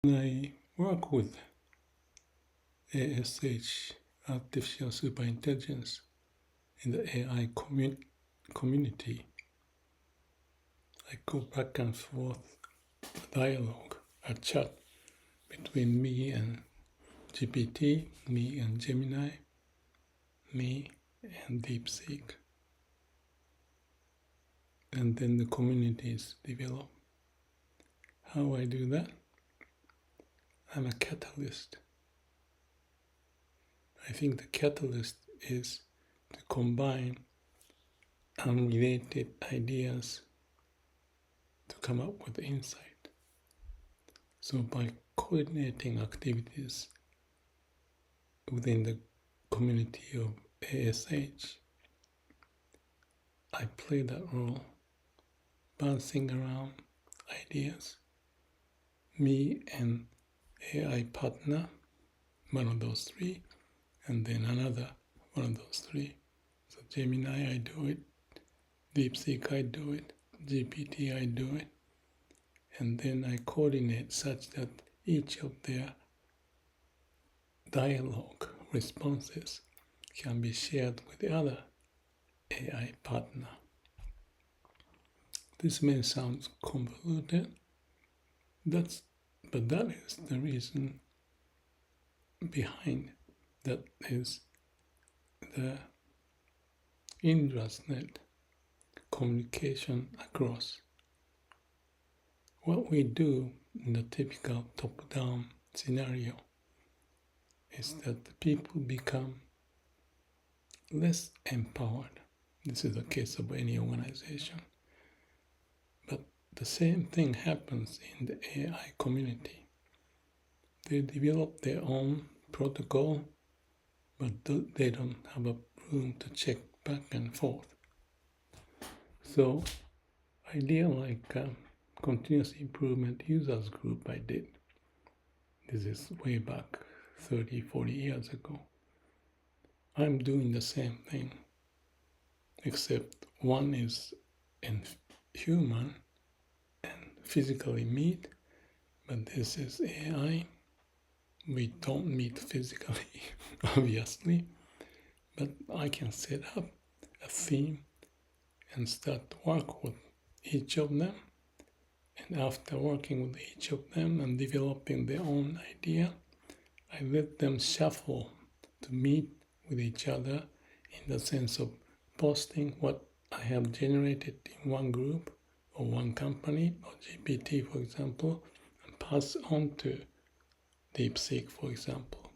I work with ASH, Artificial Superintelligence, in the AI community. I go back and forth, a dialogue, a chat between me and GPT, me and Gemini, me and DeepSeek. And then the communities develop. How I do that? I'm a catalyst. I think the catalyst is to combine unrelated ideas to come up with insight. So by coordinating activities within the community of ASH, I play that role, bouncing around ideas. Me and AI partner, one of those three, and then another one of those three. So Gemini, I do it. DeepSeek, I do it. GPT, I do it. And then I coordinate such that each of their dialogue responses can be shared with the other AI partner. This may sound convoluted, but that is the reason behind that is the intranet communication across. What we do in the typical top-down scenario is that the people become less empowered. This is the case of any organization. But the same thing happens in the AI community. They develop their own protocol, but they don't have a room to check back and forth. So idea like continuous improvement users group I did. This is way back 30, 40 years ago. I'm doing the same thing, except one is human and physically meet, but this is AI. We don't meet physically, obviously, but I can set up a theme and start to work with each of them. And after working with each of them and developing their own idea, I let them shuffle to meet with each other in the sense of posting what I have generated in one group or one company or GPT, for example, and pass on to DeepSeek, for example,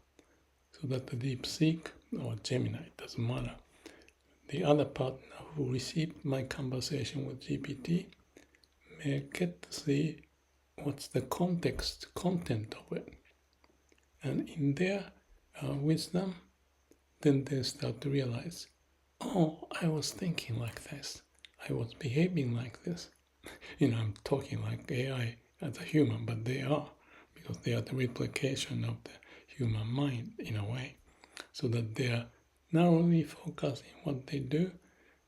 so that the DeepSeek or Gemini, it doesn't matter, the other partner who received my conversation with GPT may get to see what's the content of it. And in their wisdom, then they start to realize, oh, I was thinking like this. I was behaving like this. I'm talking like AI as a human, but they are, because they are the replication of the human mind in a way. So that they are not only focusing what they do,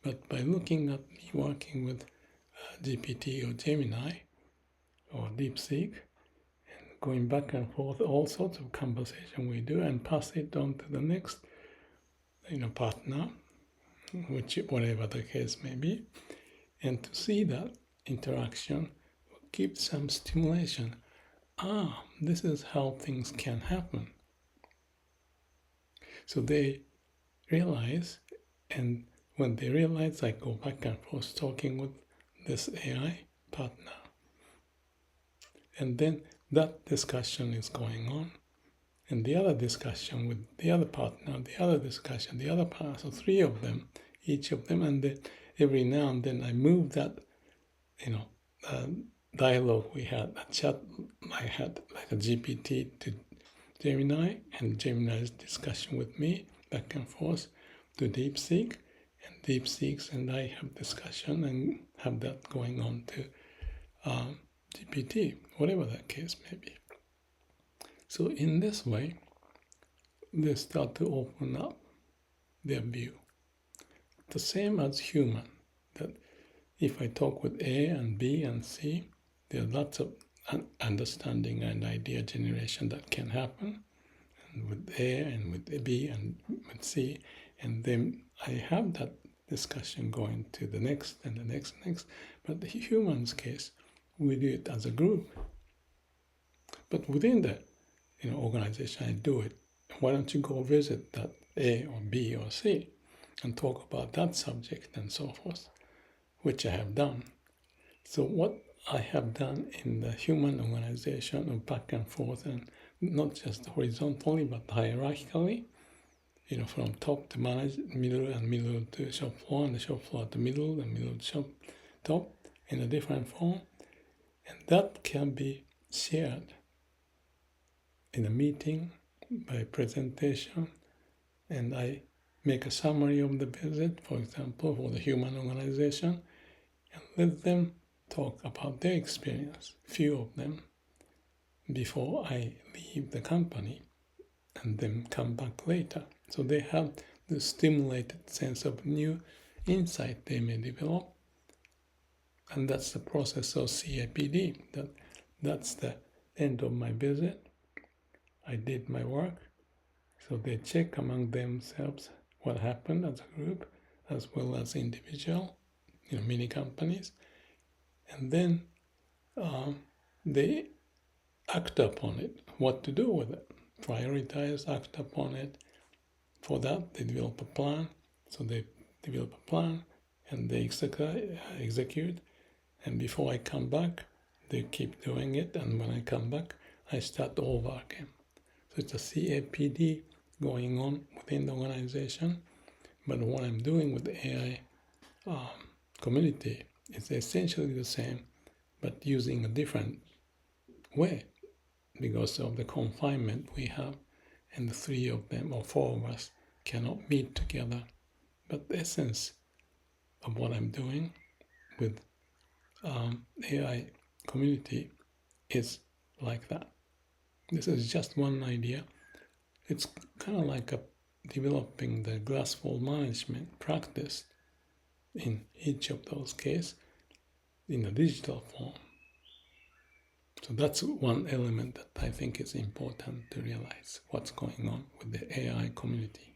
but by looking at me working with GPT or Gemini or DeepSeek, and going back and forth, all sorts of conversation we do, and pass it on to the next partner, which whatever the case may be, and to see that interaction will give some stimulation. This is how things can happen. So they realize, and when they realize, I go back and forth talking with this AI partner. And then that discussion is going on. And the other discussion with the other partner, the other discussion, the other partner, so three of them, each of them, and then every now and then I move that, dialogue we had, a chat I had, like a GPT to Gemini, and Gemini's discussion with me, back and forth to DeepSeek, and DeepSeek and I have discussion and have that going on to GPT, whatever that case may be. So in this way, they start to open up their view. The same as human, that if I talk with A and B and C, there are lots of understanding and idea generation that can happen, and with A and with B and with C, and then I have that discussion going to the next and the next. But the humans case, we do it as a group. But within the organization, I do it. Why don't you go visit that A or B or C and talk about that subject and so forth, which I have done. So what I have done in the human organization of back and forth, and not just horizontally but hierarchically, from top to middle, and middle to shop floor, and the shop floor to middle, and middle to shop top, in a different form, and that can be shared in a meeting by presentation, and I make a summary of the visit, for example, for the human organization, and let them talk about their experience, few of them, before I leave the company, and then come back later. So they have the stimulated sense of new insight they may develop, and that's the process of CAPD. That's the end of my visit. I did my work, so they check among themselves what happened as a group, as well as individual, many companies, and then they act upon it, what to do with it, prioritize, act upon it. For that, they develop a plan. So they develop a plan and they execute. And before I come back, they keep doing it. And when I come back, I start over again. So it's a CAPD going on within the organization. But what I'm doing with the AI community is essentially the same, but using a different way because of the confinement we have, and the three of them or four of us cannot meet together. But the essence of what I'm doing with AI community is like that. This is just one idea. It's kind of like developing the glassful management practice in each of those cases in a digital form. So that's one element that I think is important to realize what's going on with the AI community.